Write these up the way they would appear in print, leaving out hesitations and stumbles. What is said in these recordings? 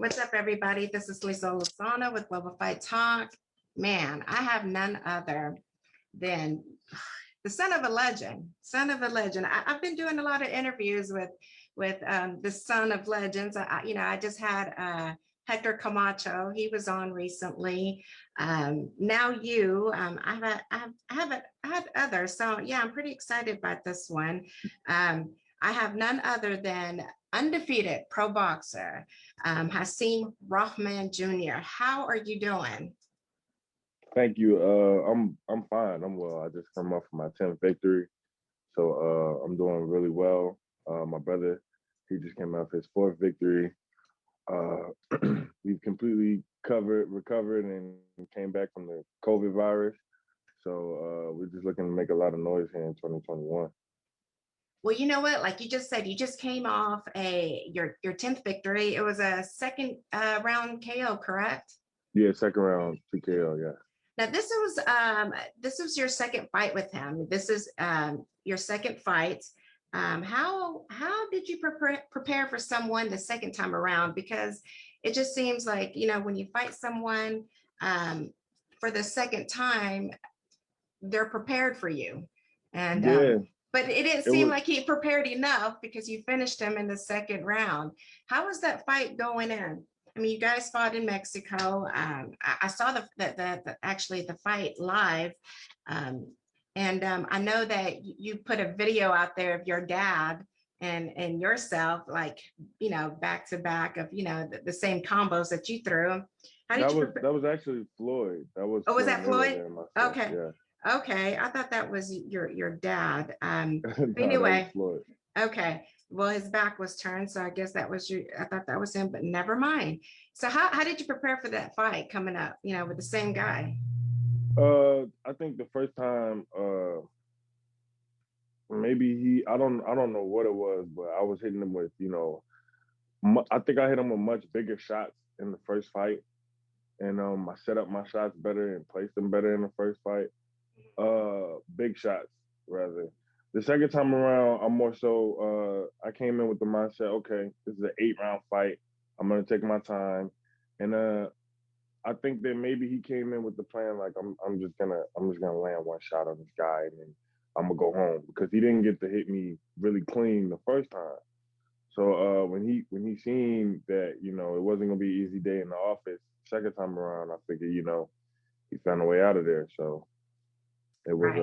What's up, everybody? This is Lozano with Global Fight Talk. Man, I have none other than the son of a legend. I've been doing a lot of interviews with the son of legends. I just had Hector Camacho. He was on recently. Now you. I have others. So yeah, I'm pretty excited about this one. I have none other than undefeated pro boxer, Hasim Rahman Jr. How are you doing? Thank you. I'm fine. I'm well. I just come off my 10th victory, so I'm doing really well. My brother, he just came off his fourth victory. Uh, we've completely recovered, and came back from the COVID virus. So we're just looking to make a lot of noise here in 2021. Well, you know what? Like you just said, you just came off your 10th victory. It was a second round KO, correct? Yeah, second round TKO. Yeah. Now this was your second fight with him. This is your second fight. How did you prepare for someone the second time around? Because it just seems like, when you fight someone for the second time, they're prepared for you. And Yeah. but it didn't It seem was. like he prepared enough because you finished him in the second round. How was that fight going in? I mean, you guys fought in Mexico. I saw actually the fight live, um, and I know that you put a video out there of your dad and yourself, like back to back of the same combos that you threw. How did That you was prepare? that was actually Floyd. That was Oh, was Floyd that Floyd? Mayweather and myself. Okay. Yeah. Okay. I thought that was your dad. No, that was Anyway, Floyd. okay. Well, his back was turned, so I guess that was you. I thought that was him, but never mind. So how did you prepare for that fight coming up, with the same guy? I think the first time, maybe I don't know what it was, but I was hitting him with, I think I hit him with much bigger shots in the first fight, and I set up my shots better and placed them better in the first fight. Big shots rather. The second time around, I'm more so. I came in with the mindset, okay, this is an 8 round fight. I'm gonna take my time, and I think that maybe he came in with the plan like I'm just gonna land one shot on this guy and then I'm gonna go home because he didn't get to hit me really clean the first time. So when he seen that it wasn't gonna be an easy day in the office, second time around I figured he found a way out of there. So it was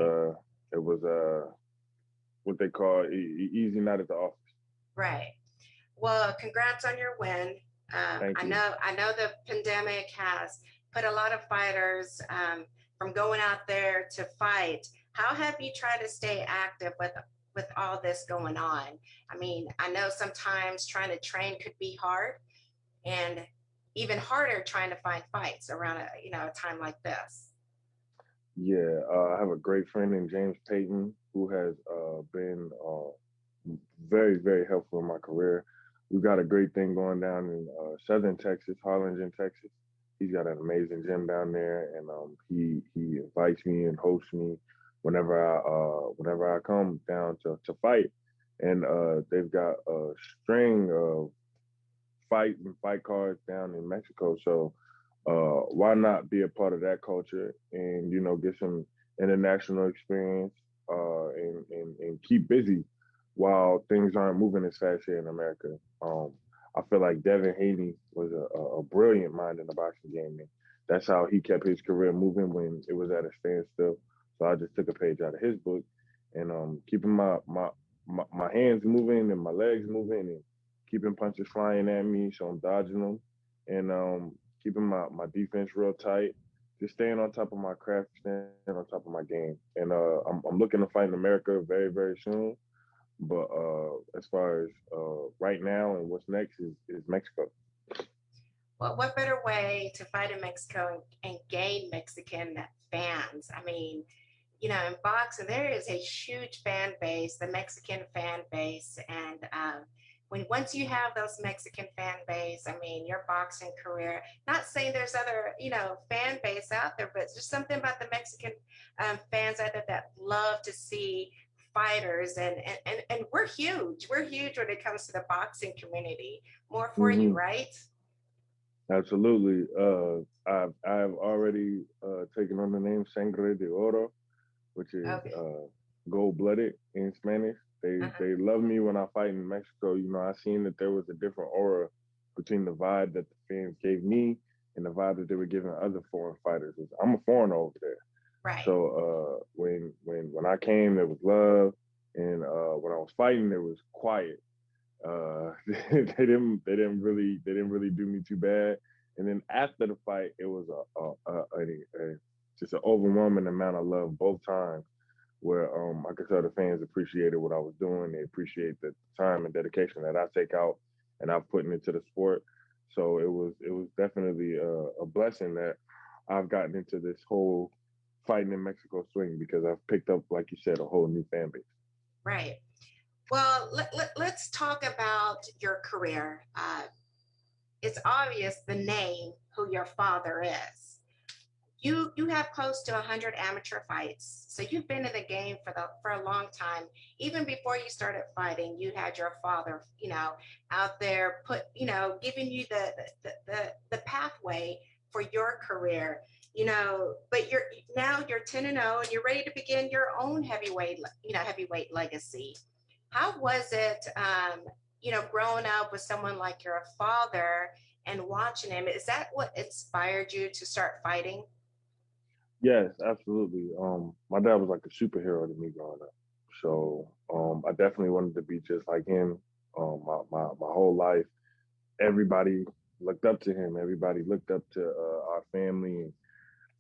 Right. what they call easy night at the office. Right. Well, congrats on your win. Thank I you. know the pandemic has put a lot of fighters from going out there to fight. How have you tried to stay active with all this going on? I mean, I know sometimes trying to train could be hard, and even harder trying to find fights around a time like this. Yeah, I have a great friend named James Payton who has been very, very helpful in my career. We've got a great thing going down in Southern Texas, Harlingen, Texas. He's got an amazing gym down there, and he invites me and hosts me whenever I come down to fight. And they've got a string of fight cards down in Mexico. So why not be a part of that culture and get some international experience and keep busy while things aren't moving as fast here in America. I feel like Devin Haney was a brilliant mind in the boxing game, and that's how he kept his career moving when it was at a standstill. So I just took a page out of his book and keeping my hands moving and my legs moving and keeping punches flying at me, so I'm dodging them, and keeping my defense real tight, just staying on top of my craft, staying on top of my game. And I'm looking to fight in America very, very soon. But as far as right now and what's next is Mexico. Well, what better way to fight in Mexico and gain Mexican fans? I mean, in boxing, there is a huge fan base, the Mexican fan base. And when once you have those Mexican fan base, I mean, your boxing career, not saying there's other, fan base out there, but there's something about the Mexican fans out there that love to see fighters. And we're huge. We're huge when it comes to the boxing community. More for you, Hmm. right? Absolutely. I've already taken on the name Sangre de Oro, which is Okay. gold blooded in Spanish. Uh-huh. They love me when I fight in Mexico. You know, I seen that there was a different aura between the vibe that the fans gave me and the vibe that they were giving other foreign fighters. I'm a foreigner over there. Right. So when I came, there was love, and when I was fighting, there was quiet. They didn't really do me too bad. And then after the fight, it was a just an overwhelming amount of love both times. Where I could tell the fans appreciated what I was doing. They appreciate the time and dedication that I take out and I've put into the sport. So it was definitely a blessing that I've gotten into this whole fighting in Mexico swing because I've picked up, like you said, a whole new fan base. Right. Well, let's talk about your career. It's obvious the name who your father is. You have close to 100 amateur fights, so you've been in the game for a long time. Even before you started fighting, you had your father, out there giving you the pathway for your career. But you're 10-0, and you're ready to begin your own heavyweight legacy. How was it, growing up with someone like your father and watching him? Is that what inspired you to start fighting? Yes, absolutely. My dad was like a superhero to me growing up. So I definitely wanted to be just like him. My whole life, everybody looked up to him. Everybody looked up to our family.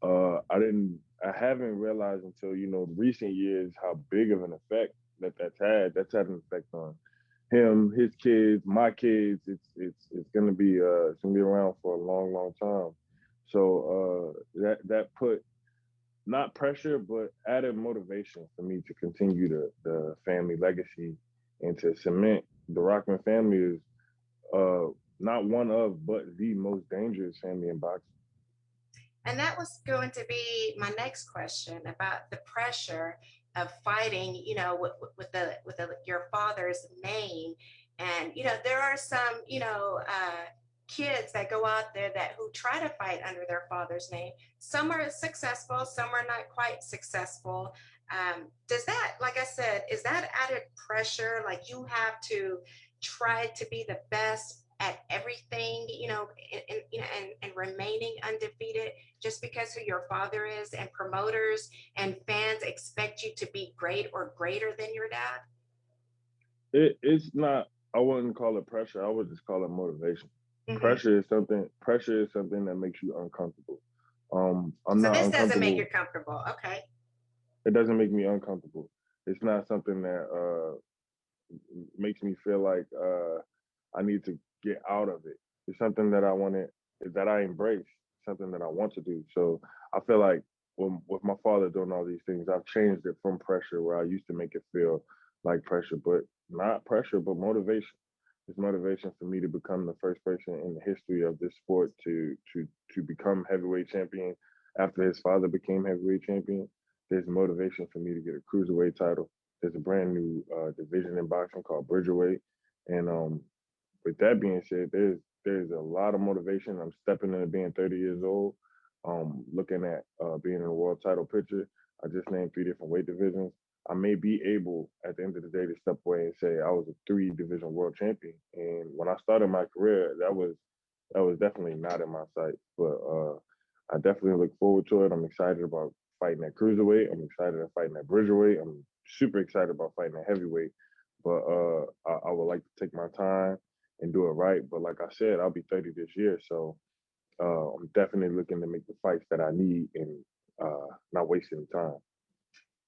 And I haven't realized until recent years how big of an effect that's had. That's had an effect on him, his kids, my kids. It's gonna be around for a long, long time. So that put not pressure, but added motivation for me to continue the family legacy and to cement the Rockman family is uh, not one of, but the most dangerous family in boxing. And that was going to be my next question about the pressure of fighting, your father's name. And, there are some, kids that go out there that who try to fight under their father's name. Some are successful, some are not quite successful. Does that, like I said, is that added pressure? Like you have to try to be the best at everything, and remaining undefeated just because who your father is, and promoters and fans expect you to be great or greater than your dad? It's not. I wouldn't call it pressure. I would just call it motivation. Hmm. Pressure is something that makes you uncomfortable. I'm So not this doesn't make you uncomfortable. comfortable. Okay. It doesn't make me uncomfortable. It's not something that makes me feel like I need to get out of it. It's something that I want to, that I embrace, something that I want to do. So I feel like with my father doing all these things, I've changed it from pressure where I used to make it feel like pressure, but not pressure, but motivation. It's motivation for me to become the first person in the history of this sport to become heavyweight champion after his father became heavyweight champion. There's motivation for me to get a cruiserweight title. There's a brand new division in boxing called Bridgerweight, and with that being said, there's a lot of motivation. I'm stepping into being 30 years old. Looking at being in a world title picture. I just named three different weight divisions. I may be able at the end of the day to step away and say I was a three division world champion. And when I started my career, that was definitely not in my sight. But I definitely look forward to it. I'm excited about fighting at cruiserweight. I'm excited about fighting at bridgerweight. I'm super excited about fighting at heavyweight. But I would like to take my time and do it right. But like I said, I'll be 30 this year, so I'm definitely looking to make the fights that I need and not wasting time.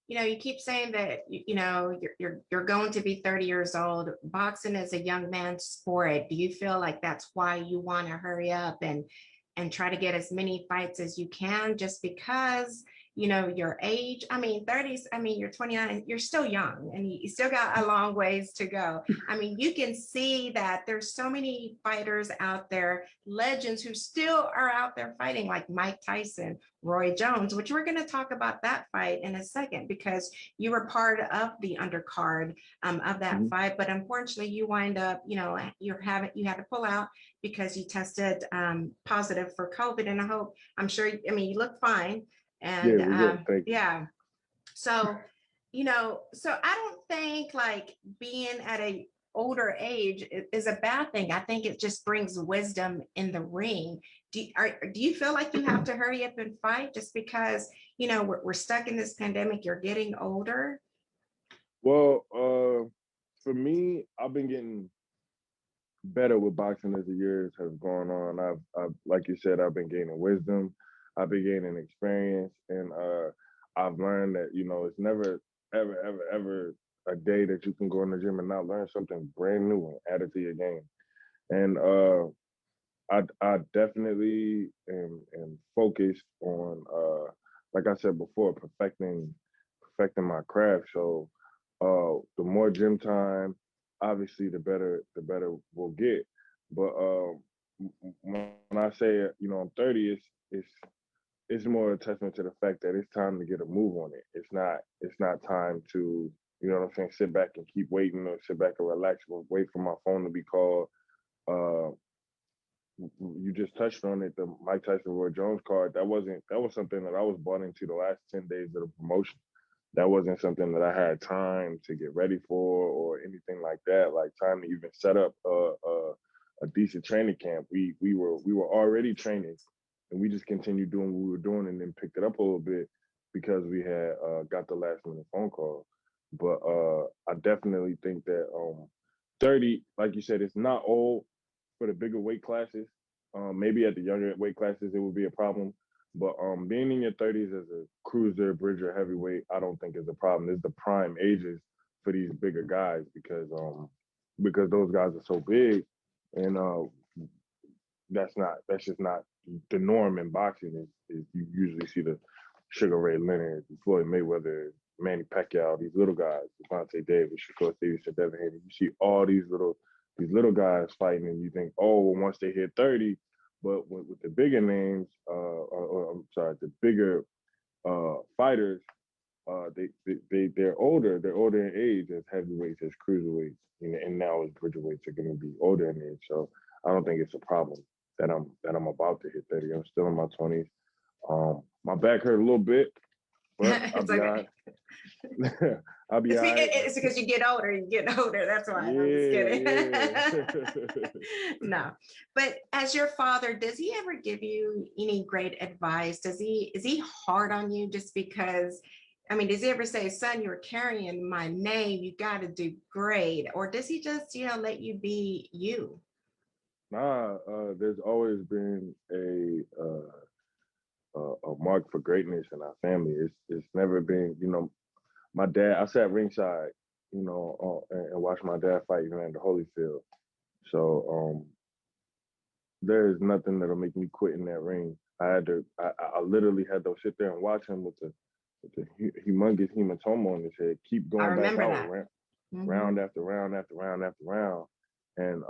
You keep saying that you're going to be 30 years old. Boxing is a young man's sport. Do you feel like that's why you want to hurry up and try to get as many fights as you can, just because your age. I mean, 30s, I mean, you're 29, you're still young and you still got a long ways to go. I mean, you can see that there's so many fighters out there, legends who still are out there fighting, like Mike Tyson, Roy Jones, which we're going to talk about that fight in a second because you were part of the undercard of that fight. But unfortunately, you wind up, you had to pull out because you tested positive for COVID. And I'm sure, I mean, you look fine. Yeah, And we good. Thank you. yeah, so, so I don't think like being at a older age is a bad thing. I think it just brings wisdom in the ring. Do you feel like you have to hurry up and fight just because, we're stuck in this pandemic, you're getting older? Well, for me, I've been getting better with boxing as the years have gone on. I've like you said, I've been gaining wisdom, I've been gaining experience, and I've learned that it's never ever a day that you can go in the gym and not learn something brand new and add it to your game. And I definitely am focused on like I said before, perfecting my craft. So the more gym time, obviously the better we'll get. But when I say I'm 30, it's more a testament to the fact that it's time to get a move on it. It's not time to what I'm saying, sit back and keep waiting or sit back and relax or wait for my phone to be called. Uh, you just touched on it, the Mike Tyson Roy Jones card. That was something that I was bought into the last 10 days of the promotion. That wasn't something that I had time to get ready for or anything like that. Like time to even set up a decent training camp. We were already training, and we just continued doing what we were doing, and then picked it up a little bit because we had got the last minute phone call. But I definitely think that 30, like you said, it's not old for the bigger weight classes. Maybe at the younger weight classes it would be a problem, but being in your 30s as a cruiser, bridger, heavyweight, I don't think is a problem. It's the prime ages for these bigger guys because those guys are so big, and that's just not the norm in boxing. Is you usually see the Sugar Ray Leonard, Floyd Mayweather, Manny Pacquiao, these little guys, Devontae Davis, Shakur Stevenson, Devin Haney. You see all these little guys fighting, and you think, oh, well, once they hit 30, but with the bigger names, or I'm sorry, the bigger fighters, they're older. They're older in age as heavyweights, as cruiserweights, and now as bridgerweights are going to be older in age. So I don't think it's a problem that I'm about to hit 30. I'm still in my 20s. My back hurt a little bit, but I'll It's be all okay. right. I'll be all right. It's because you get older, That's why. I'm just kidding. Yeah. No, but as your father, does he ever give you any great advice? Is he hard on you just because? I mean, does he ever say, "Son, you're carrying my name. You got to do great," or does he just, let you be you? Nah, there's always been a mark for greatness in our family. It's never been, my dad. I sat ringside, and watched my dad fight Evander Holyfield. So there is nothing that'll make me quit in that ring. I literally had to sit there and watch him with the humongous hematoma on his head, keep I going back remember out that. Hmm. round after round after round after round. And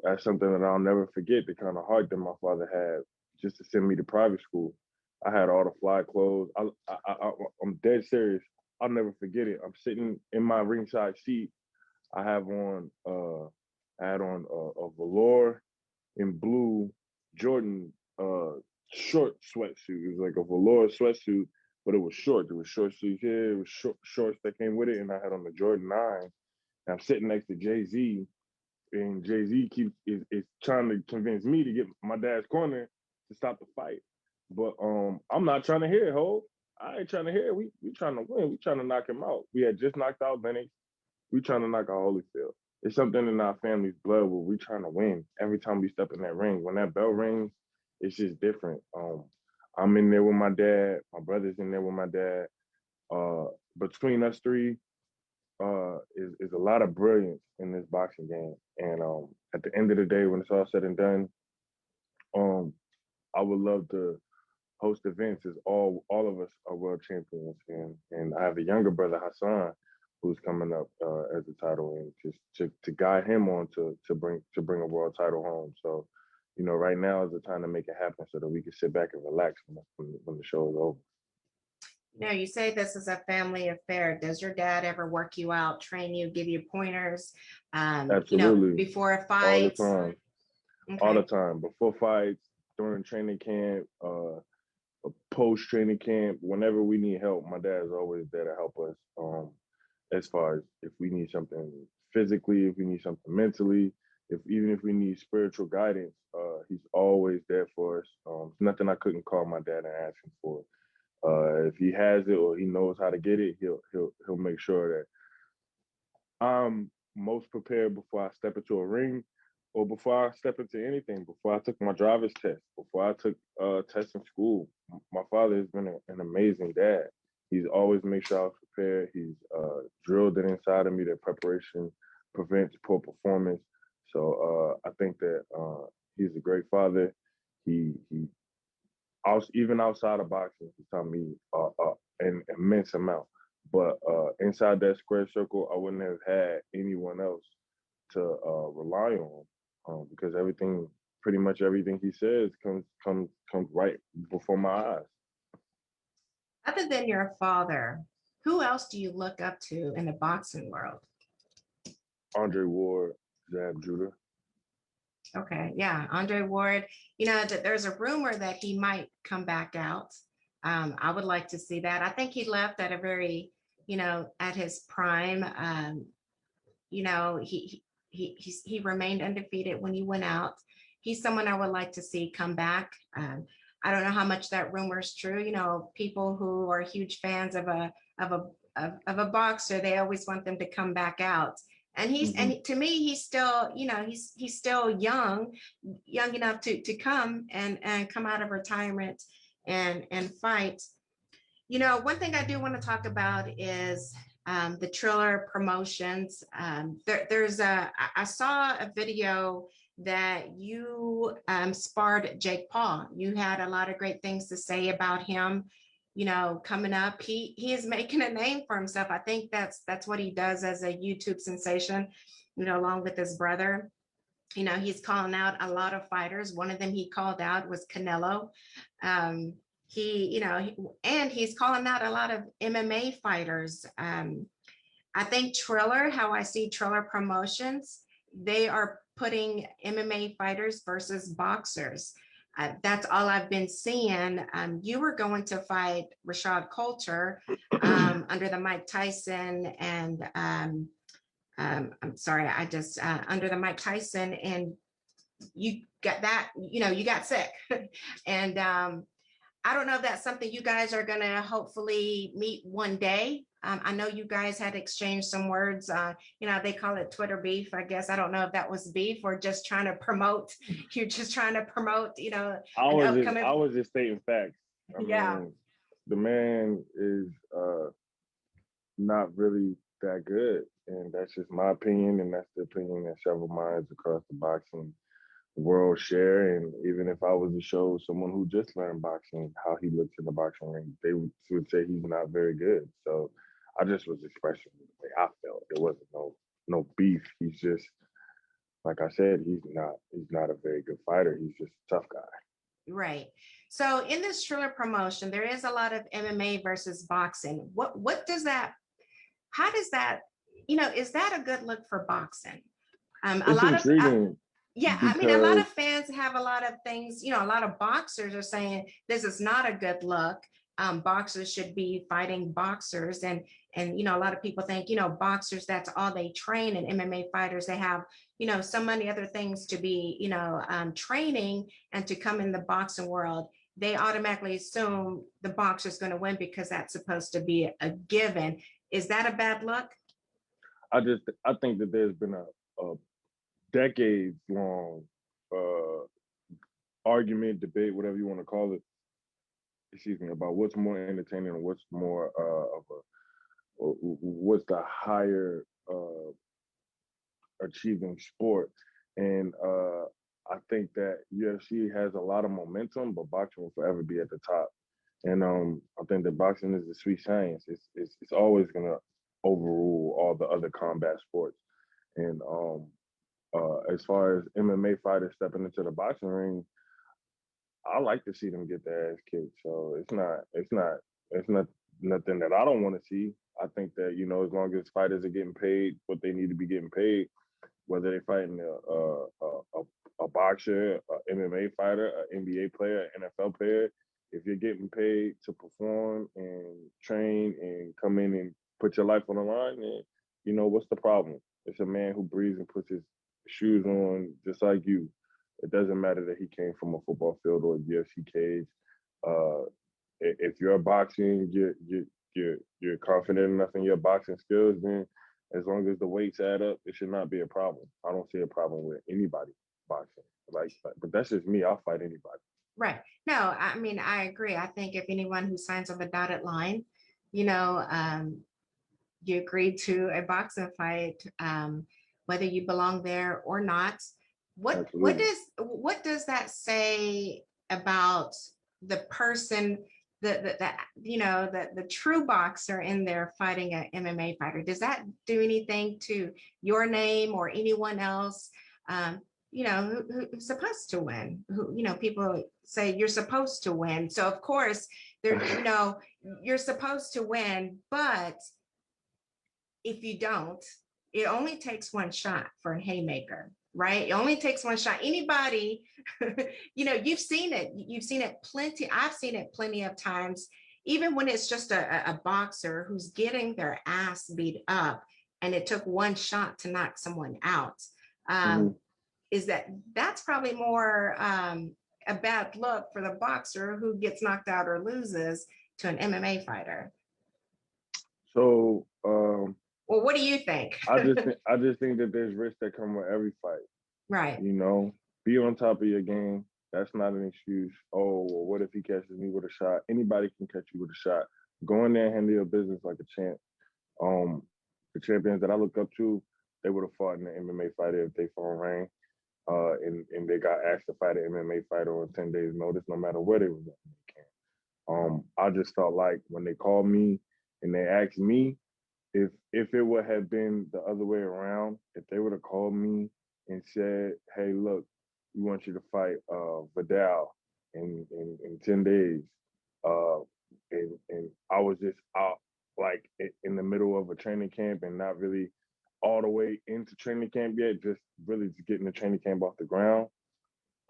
that's something that I'll never forget, the kind of heart that my father had just to send me to private school. I had all the fly clothes. I'm dead serious. I'll never forget it. I'm sitting in my ringside seat. I have on I had on a velour in blue Jordan short sweatsuit. It was like a velour sweatsuit, but it was short. There was short sleeves here. It was shorts that came with it, and I had on the Jordan 9. And I'm sitting next to Jay Z, and Jay Z is trying to convince me to get my dad's corner to stop the fight. But I'm not trying to hear it, Ho. I ain't trying to hear it. We trying to win. We trying to knock him out. We had just knocked out Lennox. We trying to knock out Holyfield. It's something in our family's blood where we trying to win every time we step in that ring. When that bell rings, it's just different. I'm in there with my dad. My brother's in there with my dad. Uh, Between us three, is a lot of brilliance in this boxing game. And at the end of the day, when it's all said and done, um, I would love to host events is all of us are world champions, and I have a younger brother Hassan who's coming up as a title, and just to guide him on to bring a world title home. So, right now is the time to make it happen so that we can sit back and relax when the show is over. You say this is a family affair. Does your dad ever work you out, train you, give you pointers, Absolutely, before a all the fight? time, all the Okay. time, before fights, during training camp, post training camp, whenever we need help, my dad is always there to help us. As far as if we need something physically, if we need something mentally, if we need spiritual guidance, he's always there for us. Nothing I couldn't call my dad and ask him for. If he has it or he knows how to get it, he'll make sure that I'm most prepared before I step into a ring or before I step into anything, before I took my driver's test, before I took tests in school. My father has been an amazing dad. He's always made sure I was prepared. He's drilled it inside of me that preparation prevents poor performance. So I think that he's a great father. He even outside of boxing, he taught me an immense amount. But inside that square circle, I wouldn't have had anyone else to rely on, because pretty much everything he says comes right before my eyes. Other than your father, who else do you look up to in the boxing world? Andre Ward, Zab Judah. Okay, yeah, Andre Ward. That there's a rumor that he might come back out. I would like to see that. I think he left at a very, at his prime. He remained undefeated when he went out. He's someone I would like to see come back. I don't know how much that rumor is true. People who are huge fans of a of a boxer, they always want them to come back out. And Mm-hmm. to me, he's still, he's still young enough to come and come out of retirement and fight. One thing I do want to talk about is the Triller Promotions. I saw a video that you sparred Jake Paul. You had a lot of great things to say about him. Coming up, he is making a name for himself. I think that's what he does as a YouTube sensation. Along with his brother. He's calling out a lot of fighters. One of them he called out was Canelo. And he's calling out a lot of MMA fighters. I think Triller, how I see Triller Promotions, they are putting MMA fighters versus boxers. That's all I've been seeing. You were going to fight Rashad Coulter under the Mike Tyson and I'm sorry, I just under the Mike Tyson, and you got that, you got sick. And I don't know if that's something you guys are going to hopefully meet one day. I know you guys had exchanged some words. They call it Twitter beef, I guess. I don't know if that was beef or just trying to promote. You're just trying to promote, an upcoming. I was just stating facts. I Yeah. mean, the man is not really that good, and that's just my opinion, and that's the opinion that several minds across the boxing world share. And even if I was to show someone who just learned boxing how he looks in the boxing ring, they would say he's not very good. So I just was expressing the way I felt. There wasn't no beef. He's just, like I said, he's not a very good fighter. He's just a tough guy. Right. So in this Triller Promotion, there is a lot of MMA versus boxing. What does that, how does that, is that a good look for boxing? A It's lot of, intriguing yeah, I mean, a lot because of fans have a lot of things, a lot of boxers are saying this is not a good look. Boxers should be fighting boxers. And a lot of people think, boxers, that's all they train. And MMA fighters, they have, so many other things to be, training and to come in the boxing world. They automatically assume the boxer's going to win because that's supposed to be a given. Is that a bad look? I think that there's been a decades long argument, debate, whatever you want to call it, excuse me, about what's more entertaining and what's more what's the higher achieving sport. And I think that UFC has a lot of momentum, but boxing will forever be at the top. And I think that boxing is the sweet science. It's always gonna overrule all the other combat sports. And as far as MMA fighters stepping into the boxing ring, I like to see them get their ass kicked. So it's not nothing that I don't want to see. I think that as long as fighters are getting paid what they need to be getting paid, whether they're fighting a boxer, a MMA fighter, an NBA player, an NFL player, if you're getting paid to perform and train and come in and put your life on the line, then what's the problem? It's a man who breathes and puts his shoes on just like you. It doesn't matter that he came from a football field or a UFC cage. Uh, if you're boxing, you're confident enough in your boxing skills, then as long as the weights add up, it should not be a problem. I don't see a problem with anybody boxing. But that's just me. I'll fight anybody. Right. No, I mean, I agree. I think if anyone who signs on the dotted line, you know, um, you agree to a boxing fight, whether you belong there or not. Absolutely. What does that say about the person, the true boxer in there fighting an MMA fighter? Does that do anything to your name or anyone else? Um, who's supposed to win? People say you're supposed to win. So of course, you're supposed to win, but if you don't, it only takes one shot for a haymaker, right? It only takes one shot. Anybody, you've seen it. You've seen it plenty. I've seen it plenty of times, even when it's just a boxer who's getting their ass beat up and it took one shot to knock someone out. Mhm. Is that's probably more a bad look for the boxer who gets knocked out or loses to an MMA fighter. So Well, what do you think? I just think that there's risks that come with every fight. Right. Be on top of your game. That's not an excuse. Oh, well, what if he catches me with a shot? Anybody can catch you with a shot. Go in there and handle your business like a champ. Um, the champions that I look up to, they would have fought in an MMA fighter if they fought rain. And they got asked to fight an MMA fighter on 10 days notice, no matter where they was at in the camp. I just felt like when they called me and they asked me if it would have been the other way around, if they would have called me and said, "Hey, look, we want you to fight Vidal in 10 days," uh, and I was just out like in the middle of a training camp and not really all the way into training camp yet, just really just getting the training camp off the ground.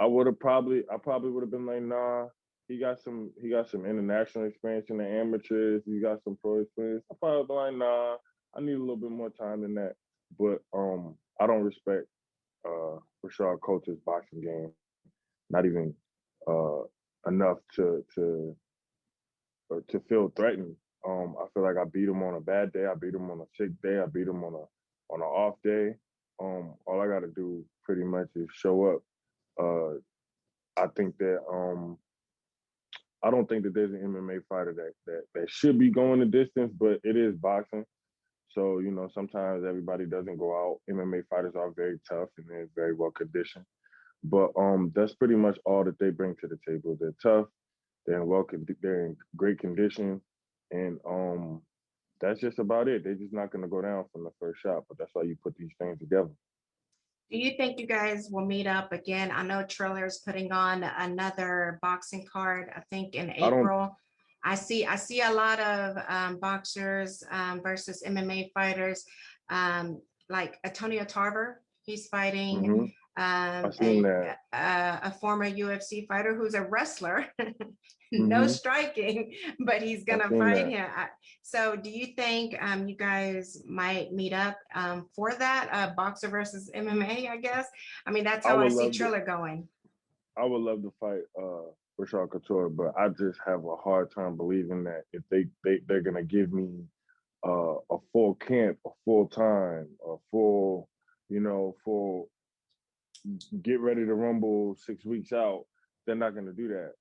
I probably would have been like, nah, he got some international experience in the amateurs, he got some pro experience. I probably be like, nah, I need a little bit more time than that. But I don't respect Rashad Coach's boxing game, not even uh enough to feel threatened. I feel like I beat him on a bad day, I beat him on a sick day, I beat him on an off day. All I gotta do pretty much is show up. Uh I think that I don't think that there's an MMA fighter that should be going the distance, but it is boxing. So, sometimes everybody doesn't go out. MMA fighters are very tough and they're very well conditioned. But that's pretty much all that they bring to the table. They're tough, they're in great condition, and that's just about it. They're just not gonna go down from the first shot, but that's why you put these things together. Do you think you guys will meet up again? I know Triller's putting on another boxing card, I think in I don't April. I see a lot of boxers versus MMA fighters, like Antonio Tarver. He's fighting hmm I seen that. a former UFC fighter who's a wrestler, no hmm striking, but he's I gonna seen fight that. him. So, do you think you guys might meet up for that boxer versus MMA? I guess. I mean, that's I how I would see love to Triller going. I would love to fight Rashad Couture, but I just have a hard time believing that if they're gonna give me a full camp, a full time, a full get ready to rumble 6 weeks out, they're not gonna do that.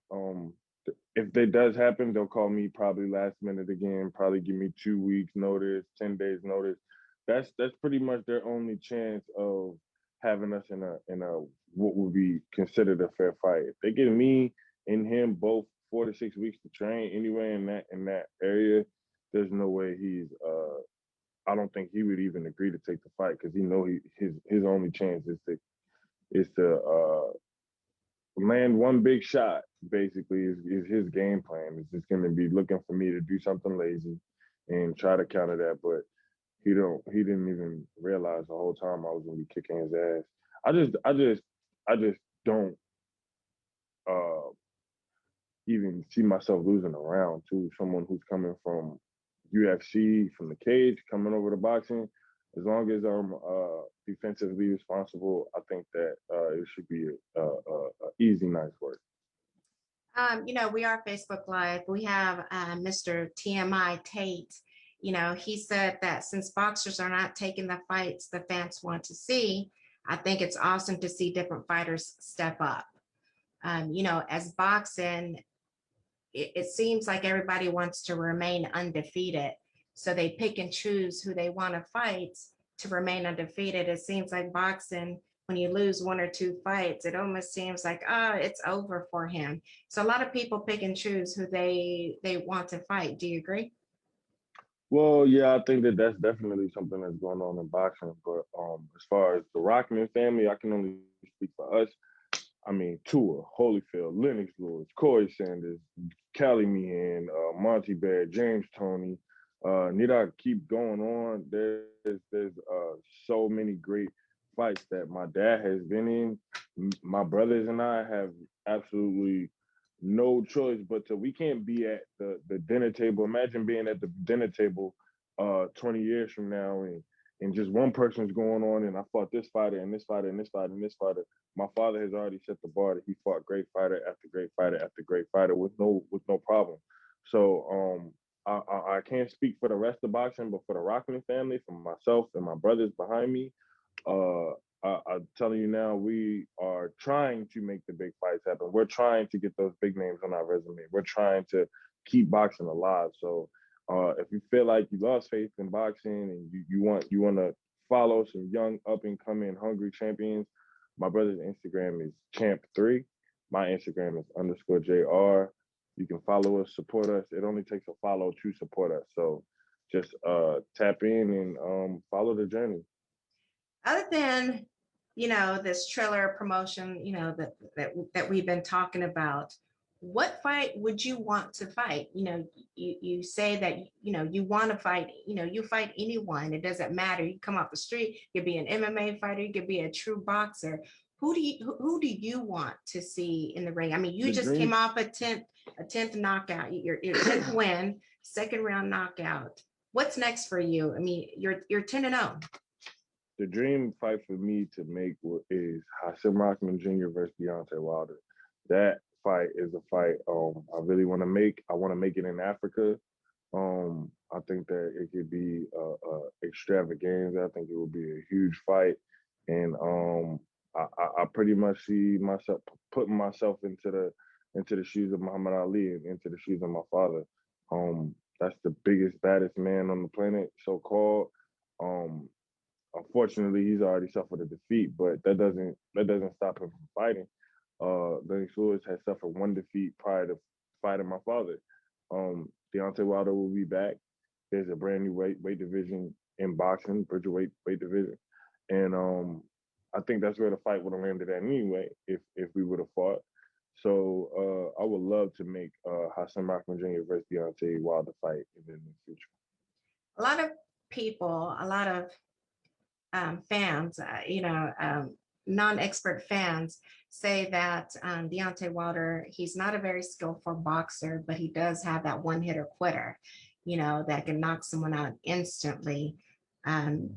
If that does happen, they'll call me probably last minute again, probably give me 2 weeks notice, 10 days notice. That's pretty much their only chance of having us in a what would be considered a fair fight. If they give me and him both 4 to 6 weeks to train anyway in that area, there's no way he's I don't think he would even agree to take the fight because he know his only chance is to land one big shot. Basically, is his game plan. It's just going to be looking for me to do something lazy and try to counter that, but he didn't even realize the whole time I was going to be kicking his ass. I just don't uh even see myself losing a round to someone who's coming from UFC, from the cage, coming over to boxing. As long as I'm defensively responsible, I think that it should be a easy night's work. We are Facebook Live. We have Mr. TMI Tate. He said that since boxers are not taking the fights the fans want to see, I think it's awesome to see different fighters step up. As boxing, it seems like everybody wants to remain undefeated. So they pick and choose who they want to fight to remain undefeated. It seems like boxing, when you lose one or two fights, it almost seems like, it's over for him. So a lot of people pick and choose who they want to fight. Do you agree? Well, yeah, I think that that's definitely something that's going on in boxing. But as far as the Rockman family, I can only speak for us. I mean, Tua, Holyfield, Lennox Lewis, Corey Sanders, Callie Meehan, Monty Bear, James Toney. Need I keep going on? There's so many great fights that my dad has been in. My brothers and I have absolutely no choice but to. We can't be at the dinner table. Imagine being at the dinner table 20 years from now and just one person's going on and I fought this fighter and this fighter and this fighter and this fighter. My father has already set the bar that he fought great fighter after great fighter after great fighter with no problem. So I can't speak for the rest of boxing, but for the Rockman family, for myself and my brothers behind me, uh, I'm telling you now, we are trying to make the big fights happen. We're trying to get those big names on our resume. We're trying to keep boxing alive. So if you feel like you lost faith in boxing and you want to follow some young up and coming hungry champions, my brother's Instagram is champ3. My Instagram is _JR. You can follow us, support us. It only takes a follow to support us. So just tap in and follow the journey. Other than, this trailer promotion, that we've been talking about, what fight would you want to fight? You say that, you want to fight, you fight anyone. It doesn't matter. You come off the street, you could be an MMA fighter, you could be a true boxer. Who do you want to see in the ring? I mean, you just came off a 10th knockout, your 10th win, second round knockout. What's next for you? I mean, you're 10-0. The dream fight for me to make is Hasim Rahman Jr. versus Deontay Wilder. That fight is a fight I really want to make. I want to make it in Africa. I think that it could be extravaganza. I think it will be a huge fight, and I pretty much see myself putting myself into the shoes of Muhammad Ali and into the shoes of my father. That's the biggest, baddest man on the planet, so called. Unfortunately, he's already suffered a defeat, but that doesn't stop him from fighting. Lennox Lewis has suffered one defeat prior to fighting my father. Deontay Wilder will be back. There's a brand new weight division in boxing, Bridgerweight weight division, and I think that's where the fight would have landed at anyway if we would have fought. So I would love to make Hasim Rahman Jr. versus Deontay Wilder fight in the near future. A lot of people, a lot of fans, non-expert fans say that Deontay Wilder, he's not a very skillful boxer, but he does have that one-hitter quitter, that can knock someone out instantly.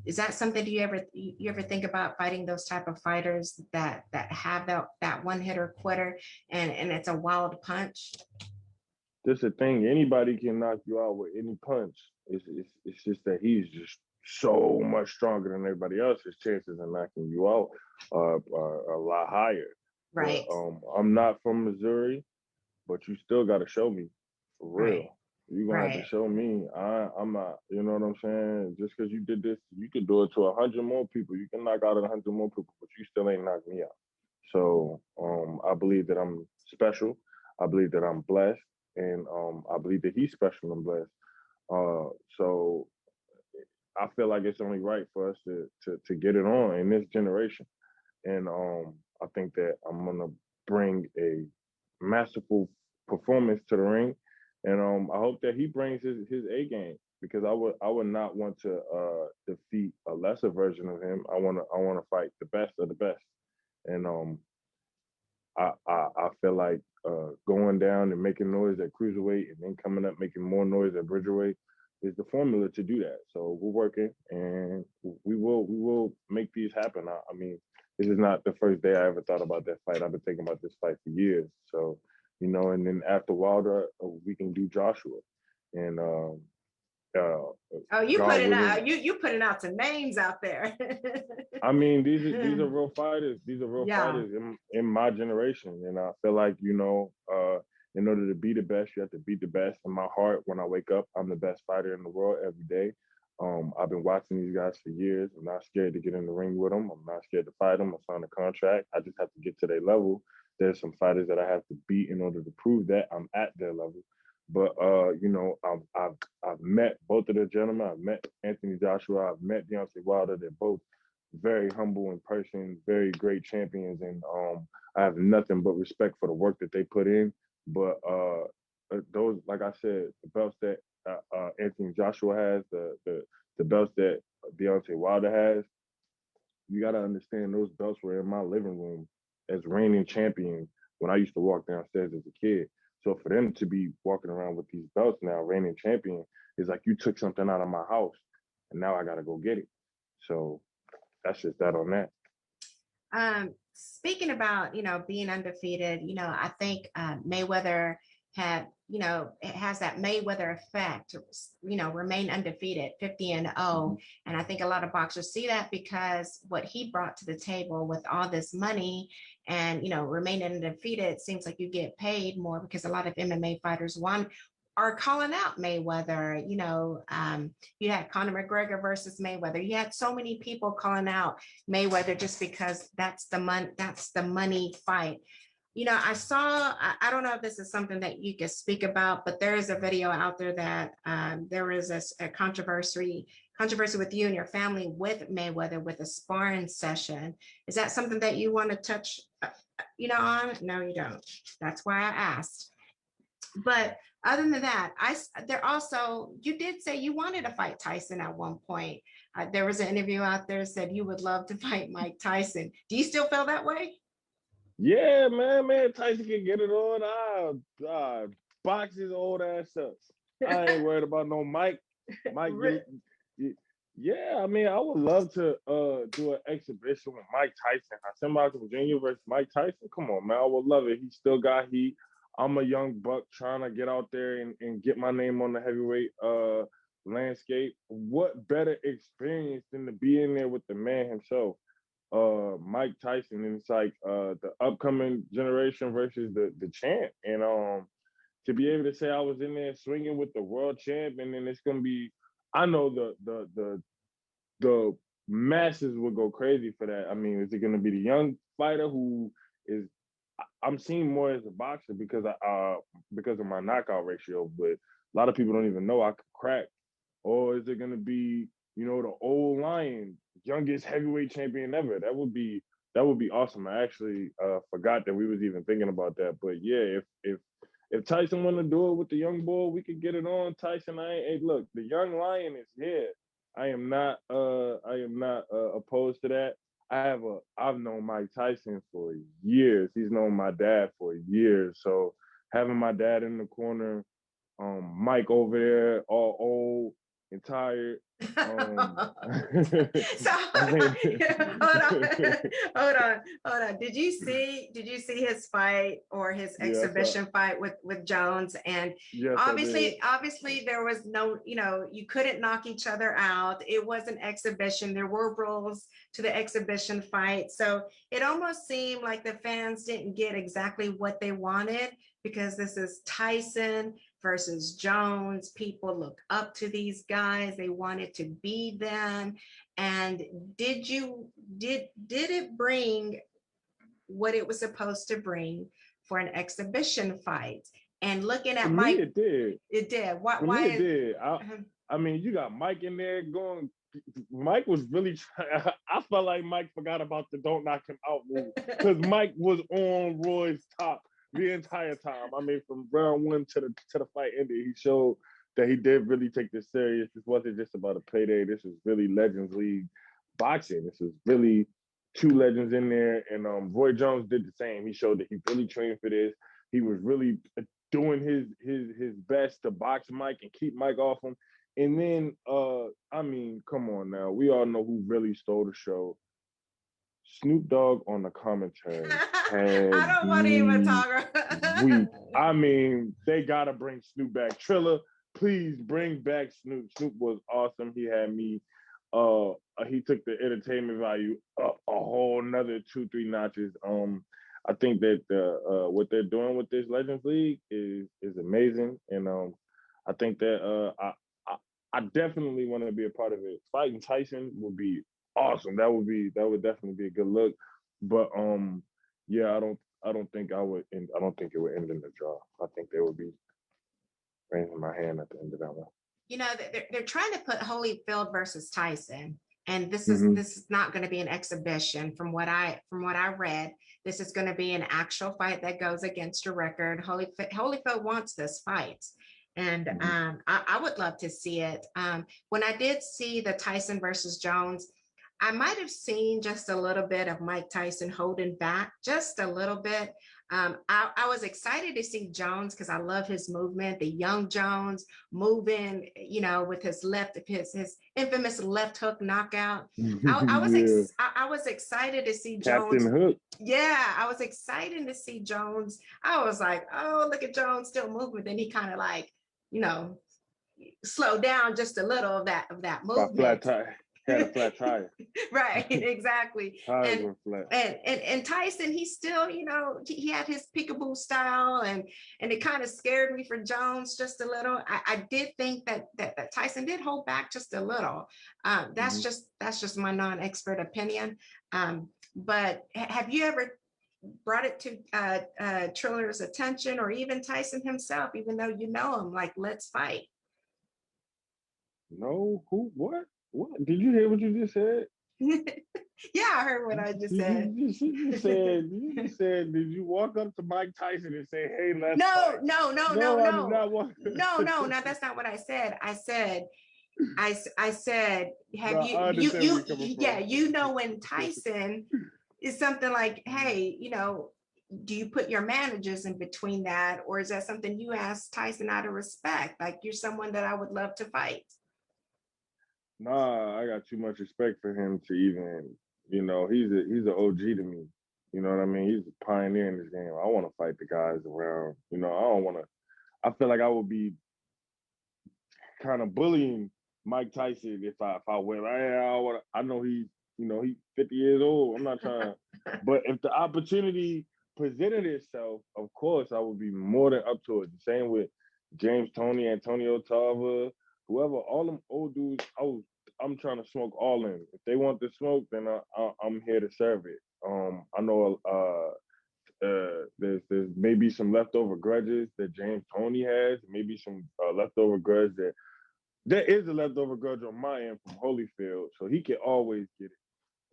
Is that something you ever think about fighting those type of fighters that have that one-hitter quitter and it's a wild punch? This a thing. Anybody can knock you out with any punch. It's just that he's just so much stronger than everybody else. His chances of knocking you out are a lot higher. Right. But, I'm not from Missouri, but you still got to show me for real. Right. You're gonna have to Right. show me. I'm not, you know what I'm saying? Just because you did this, you could do it to 100 more people. You can knock out 100 more people, but you still ain't knock me out. So I believe that I'm special. I believe that I'm blessed, and I believe that he's special and blessed. So I feel like it's only right for us to get it on in this generation. And I think that I'm gonna bring a masterful performance to the ring, and I hope that he brings his A game because I would not want to defeat a lesser version of him. I wanna fight the best of the best, and I feel like going down and making noise at cruiserweight and then coming up making more noise at bridgerweight is the formula to do that. So we're working, and we will make these happen. I mean, this is not the first day I ever thought about that fight. I've been thinking about this fight for years. So and then after Wilder, we can do Joshua, and uh, Oh, you God putting willing. out you putting out some names out there. I mean, these are real fighters. These are real Yeah. fighters in my generation, and I feel like in order to be the best, you have to beat the best. In my heart, when I wake up, I'm the best fighter in the world every day. I've been watching these guys for years. I'm not scared to get in the ring with them. I'm not scared to fight them. I signed a contract. I just have to get to their level. There's some fighters that I have to beat in order to prove that I'm at their level. But I've met both of the gentlemen. I've met Anthony Joshua. I've met Deontay Wilder. They're both very humble in person, very great champions, and I have nothing but respect for the work that they put in. But those, like I said, the belts that Anthony Joshua has, the belts that Deontay Wilder has, you got to understand those belts were in my living room as reigning champion when I used to walk downstairs as a kid. So for them to be walking around with these belts now, reigning champion, is like you took something out of my house, and now I got to go get it. So that's just that on that. Speaking about, being undefeated, I think Mayweather had, it has that Mayweather effect, remain undefeated, 50-0. And I think a lot of boxers see that because what he brought to the table with all this money and, remaining undefeated, it seems like you get paid more because a lot of MMA fighters want are calling out Mayweather. You had Conor McGregor versus Mayweather. You had so many people calling out Mayweather just because that's the money fight. I saw, I don't know if this is something that you can speak about, but there is a video out there that there is a controversy with you and your family with Mayweather with a sparring session. Is that something that you want to touch, on? No, you don't. That's why I asked. But other than that, you did say you wanted to fight Tyson at one point. There was an interview out there that said you would love to fight Mike Tyson. Do you still feel that way? Yeah, man, Tyson can get it on. Box his old ass up. I ain't worried about no Mike. Mike, yeah. I mean, I would love to do an exhibition with Mike Tyson. Hasim Rahman Jr. versus Mike Tyson. Come on, man, I would love it. He still got heat. I'm a young buck trying to get out there and get my name on the heavyweight landscape. What better experience than to be in there with the man himself? Mike Tyson, and it's like the upcoming generation versus the champ. And to be able to say I was in there swinging with the world champ, and then it's gonna be, I know the masses will go crazy for that. I mean, is it gonna be the young fighter who is? I'm seeing more as a boxer because of my knockout ratio, but a lot of people don't even know I could crack. Or is it gonna be, the old lion, youngest heavyweight champion ever? That would be awesome. I actually forgot that we was even thinking about that. But yeah, if Tyson want to do it with the young boy, we could get it on. Tyson, hey, look, the young lion is here. I am not opposed to that. I've known Mike Tyson for years. He's known my dad for years. So having my dad in the corner, Mike over there, all old and tired, So I mean, hold on. Did you see his fight or his yes, I, exhibition fight with Jones? And yes, I did. obviously there was no, you couldn't knock each other out. It was an exhibition. There were rules to the exhibition fight. So it almost seemed like the fans didn't get exactly what they wanted, because this is Tyson versus Jones. People look up to these guys. They wanted to be them. And did it bring what it was supposed to bring for an exhibition fight? And looking For at me, Mike, it did. it did. For me, Why it is did. I mean, you got Mike in there going. Mike was really trying. I felt like Mike forgot about the "don't knock him out" move, because Mike was on Roy's top the entire time. I mean, from round one to the fight ended, he showed that he did really take this serious. This wasn't just about a payday. This was really Legends League boxing. This was really two legends in there, and Roy Jones did the same. He showed that he really trained for this. He was really doing his best to box Mike and keep Mike off him. And then, I mean, come on now. We all know who really stole the show. Snoop Dogg on the commentary I had don't want to even me talk. weak. I mean, they gotta bring Snoop back. Triller, please bring back Snoop. Snoop was awesome. He had me. He took the entertainment value up a whole another 2-3 notches. I think that what they're doing with this Legends League is amazing, and I think that I definitely want to be a part of it. Fighting Tyson would be awesome. That would definitely be a good look. But yeah, I don't think I would end, I don't think it would end in the draw. I think they would be raising my hand at the end of that one. They're trying to put Holyfield versus Tyson, and Mm-hmm. this is not going to be an exhibition. From what I read, this is going to be an actual fight that goes against a record. Holyfield wants this fight, and Mm-hmm. I would love to see it. When I did see the Tyson versus Jones, I might have seen just a little bit of Mike Tyson holding back, just a little bit. I was excited to see Jones because I love his movement, the young Jones moving, with his infamous left hook knockout. Yeah, I was excited to see Captain Jones. Hook. Yeah, I was excited to see Jones. I was like, oh, look at Jones still moving. Then he kind of like, you know, slowed down just a little of that Got flat movement. tire. Had a flat tire. Right, exactly. Tires And were flat. Tyson, he still, he had his peekaboo style, and it kind of scared me for Jones just a little. I did think that Tyson did hold back just a little. Mm-hmm. That's just my non-expert opinion. But have you ever brought it to Triller's attention, or even Tyson himself, even though you know him, like, let's fight? No, who? What? What? Did you hear what you just said? Yeah, I heard what I just said. You just said, did you walk up to Mike Tyson and say, "Hey, let's No, fight"? no, no, no, No, I did no, not want. no. That's not what I said. I said, No, have I understand where you're coming yeah, from. when Tyson is something like, hey, do you put your managers in between that, or is that something you ask Tyson out of respect? Like, you're someone that I would love to fight. Nah, I got too much respect for him to even, he's an OG to me. You know what I mean? He's a pioneer in this game. I want to fight the guys around. I don't want to. I feel like I would be kind of bullying Mike Tyson if I win. I know he's 50 years old. I'm not trying, but if the opportunity presented itself, of course I would be more than up to it. The same with James Toney, Antonio Tarver, whoever, all them old dudes. I'm trying to smoke all in. If they want the smoke, then I'm here to serve it. I know there's maybe some leftover grudges that James Toney has, maybe some leftover grudge that there is a leftover grudge on my end from Holyfield, so he can always get it.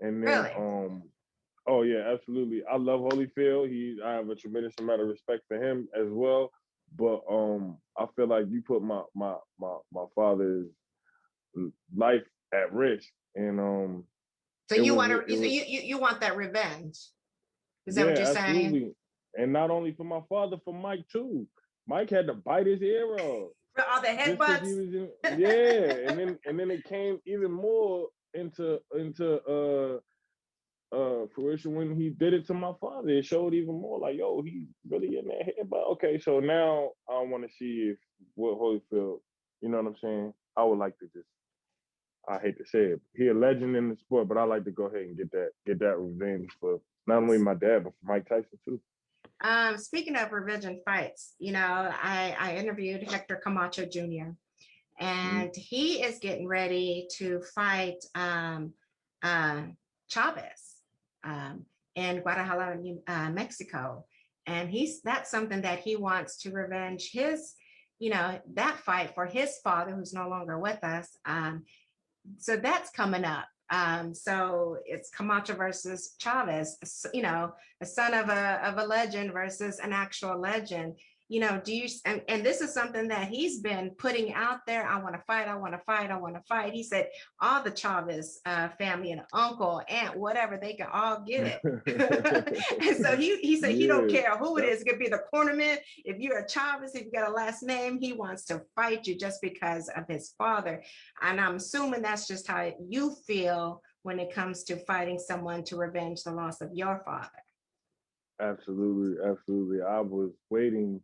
And then, Really? oh yeah, absolutely. I love Holyfield. I have a tremendous amount of respect for him as well. But I feel like you put my father's life at risk, and So it you was want to, it was you want that revenge? Is that what you're yeah, saying? absolutely. And not only for my father, for Mike too. Mike had to bite his ear off. For all the just because headbutts. he was in, yeah, and then it came even more into fruition when he did it to my father. It showed even more like, yo, he's really in that head. But okay, so now I want to see if what Holyfield, you know what I'm saying? I would like to just, I hate to say it, he a legend in the sport, but I like to go ahead and get that revenge for not only my dad, but for Mike Tyson too. Speaking of revenge and fights, I interviewed Hector Camacho Jr. Mm-hmm. and he is getting ready to fight uh, Chavez um, in Guadalajara, Mexico, and that's something that he wants to revenge his, that fight for his father who's no longer with us. So that's coming up. So it's Camacho versus Chavez, a son of a legend versus an actual legend. Do you and this is something that he's been putting out there. I want to fight, I want to fight, I want to fight. He said all the Chavez family and uncle, aunt, whatever, they can all get it. And so he said he don't Yeah, care who it that, is. It could be the cornerman. If you're a Chavez, if you got a last name, he wants to fight you just because of his father. And I'm assuming that's just how you feel when it comes to fighting someone to revenge the loss of your father. absolutely, absolutely. I was waiting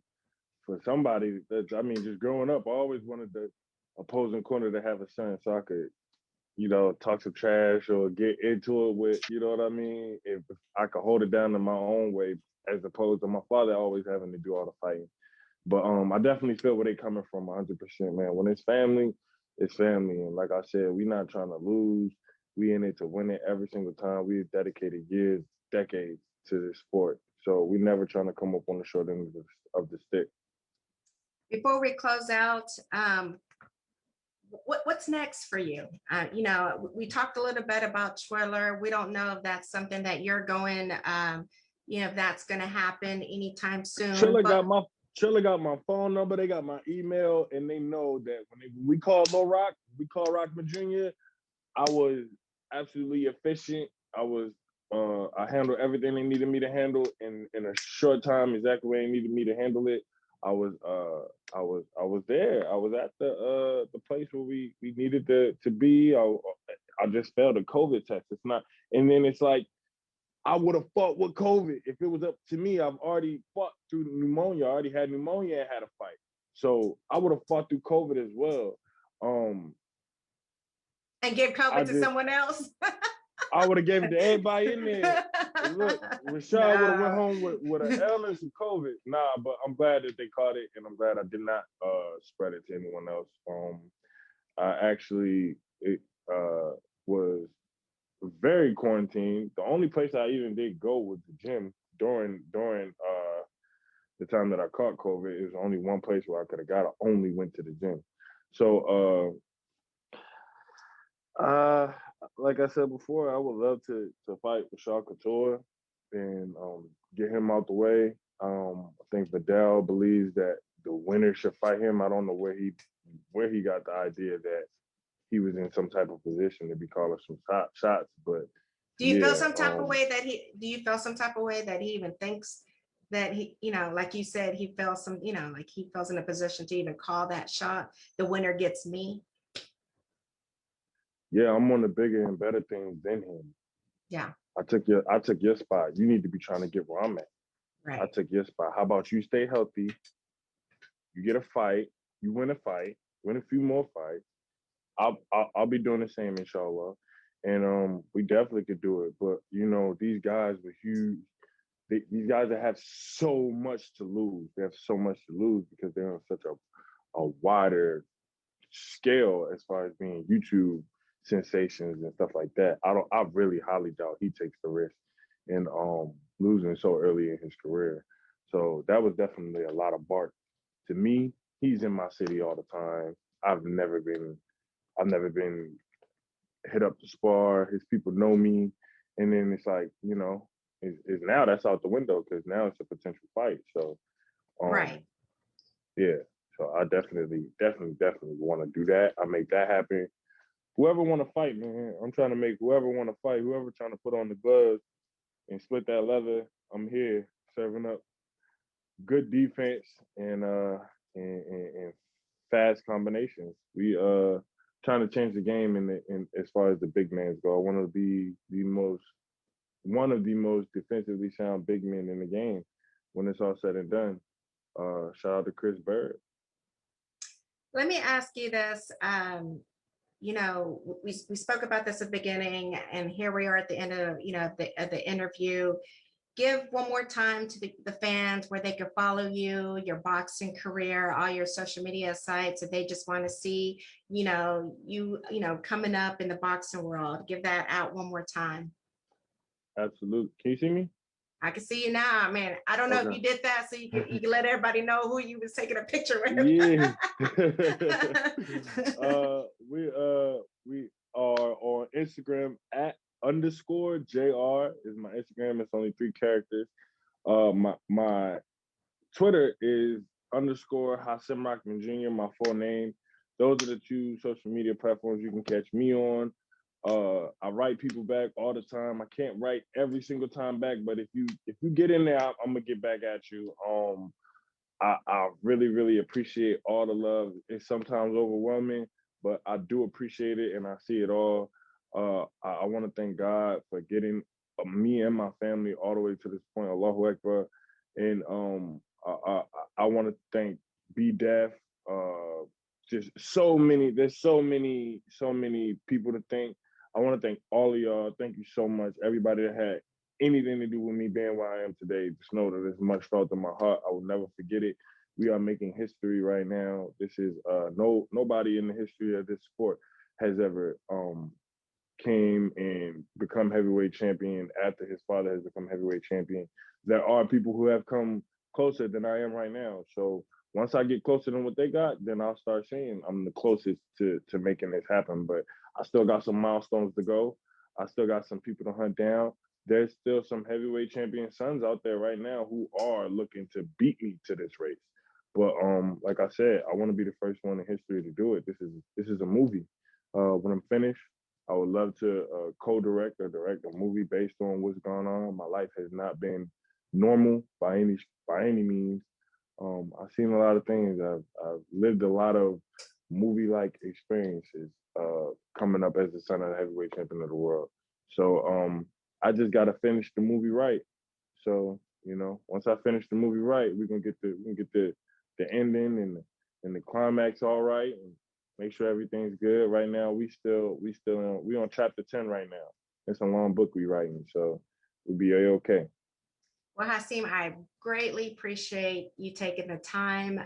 for somebody that, I mean, just growing up, I always wanted the opposing corner to have a son so I could, talk some trash or get into it with, you know what I mean? If I could hold it down in my own way, as opposed to my father always having to do all the fighting. But I definitely feel where they coming from 100%, man. When it's family. And like I said, we not trying to lose. We in it to win it every single time. We've dedicated years, decades to this sport. So we never trying to come up on the short end of the stick. Before we close out, what's next for you? We talked a little bit about Twiller. We don't know if that's something that you're going, if that's going to happen anytime soon. Triller But got my Triller got my phone number. They got my email, and they know that when we call Lil Rock, we call Rockman Jr. I was absolutely efficient. I handled everything they needed me to handle in a short time, exactly where they needed me to handle it. I was there. I was at the place where we needed to be. I just failed a COVID test. It's not, and then it's like I would have fought with COVID if it was up to me. I've already fought through pneumonia. I already had pneumonia and had a fight, so I would have fought through COVID as well. Um, and give I COVID to just someone else. I would have gave it to everybody in there. And look, Rashad would have went No. home with an illness and COVID. Nah, but I'm glad that they caught it, and I'm glad I did not spread it to anyone else. I actually it was very quarantined. The only place I even did go was the gym during the time that I caught COVID. It was only one place where I could have got. I only went to the gym. So uh, like I said before, I would love to fight with Shaw Couture and get him out the way. I think Vidal believes that the winner should fight him. I don't know where he got the idea that he was in some type of position to be calling some shots, but Do you feel yeah, some type of way that do you feel some type of way that he even thinks that he, like you said, he feels some, like he feels in a position to even call that shot, the winner gets me? yeah, I'm on the bigger and better things than him. Yeah, I took your spot. You need to be trying to get where I'm at. I right. took your spot. How about you stay healthy? You get a fight, you win a fight, win a few more fights. I'll be doing the same, inshallah. And we definitely could do it. But these guys were huge. These guys that have so much to lose. They have so much to lose because they're on such a wider scale as far as being YouTube sensations and stuff like that. I really highly doubt he takes the risk in losing so early in his career. So that was definitely a lot of bark. To me, he's in my city all the time. I've never been hit up to spar. His people know me. And then it's like, is now that's out the window because now it's a potential fight. So Right. yeah. So I definitely want to do that. I make that happen. Whoever want to fight, man, I'm trying to make whoever want to fight, whoever trying to put on the gloves and split that leather, I'm here serving up good defense and fast combinations. We trying to change the game in as far as the big men go. I want to be one of the most defensively sound big men in the game when it's all said and done. Shout out to Chris Bird. Let me ask you this. You know, we spoke about this at the beginning, and here we are at the end of, you know, the interview. Give one more time to the fans where they can follow you, your boxing career, all your social media sites, if they just want to see, you know, coming up in the boxing world. Give that out one more time. Absolutely. Can you see me? I can see you now, man. I don't know if you did that so you can let everybody know who you was taking a picture with. Yeah. We are on Instagram at _JR is my Instagram. It's only 3 characters. My Twitter is _Hasim Rahman Jr, my full name. Those are the 2 social media platforms you can catch me on. I write people back all the time. I can't write every single time back, but if you get in there, I'm gonna get back at you. I really, really appreciate all the love. It's sometimes overwhelming, but I do appreciate it and I see it all. I want to thank God for getting me and my family all the way to this point. Allahu Akbar. And I want to thank B Def. Just so many. There's so many people to thank. I want to thank all of y'all. Thank you so much. Everybody that had anything to do with me being where I am today. Just know that it's much felt in my heart. I will never forget it. We are making history right now. This is nobody in the history of this sport has ever came and become heavyweight champion after his father has become heavyweight champion. There are people who have come closer than I am right now. So once I get closer than what they got, then I'll start saying I'm the closest to making this happen. But I still got some milestones to go. I still got some people to hunt down. There's still some heavyweight champion sons out there right now who are looking to beat me to this race. But like I said, I want to be the first one in history to do it. This is a movie. When I'm finished, I would love to co-direct or direct a movie based on what's going on. My life has not been normal by any means. I've seen a lot of things. I've lived a lot of movie-like experiences coming up as the son of the heavyweight champion of the world. So I just got to finish the movie right. So once I finish the movie right, we can get the ending and the climax all right, and make sure everything's good. Right now, we on chapter 10 right now. It's a long book we writing, so we'll be okay. Well, Hasim, I greatly appreciate you taking the time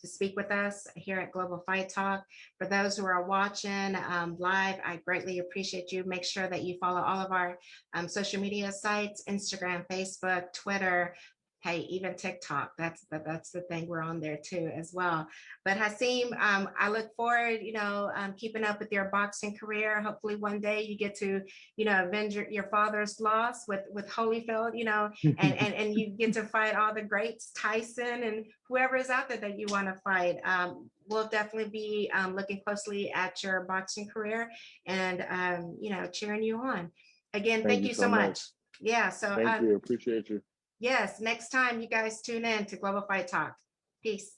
to speak with us here at Global Fight Talk. For those who are watching live, I greatly appreciate you. Make sure that you follow all of our social media sites, Instagram, Facebook, Twitter, hey, even TikTok. That's the thing. We're on there too as well. But Hasim, I look forward, keeping up with your boxing career. Hopefully one day you get to, avenge your father's loss with Holyfield, and you get to fight all the greats, Tyson and whoever is out there that you want to fight. We'll definitely be looking closely at your boxing career and, cheering you on. Again, thank you so much. Yeah. So thank you. Appreciate you. Yes, next time you guys tune in to Global Fight Talk. Peace.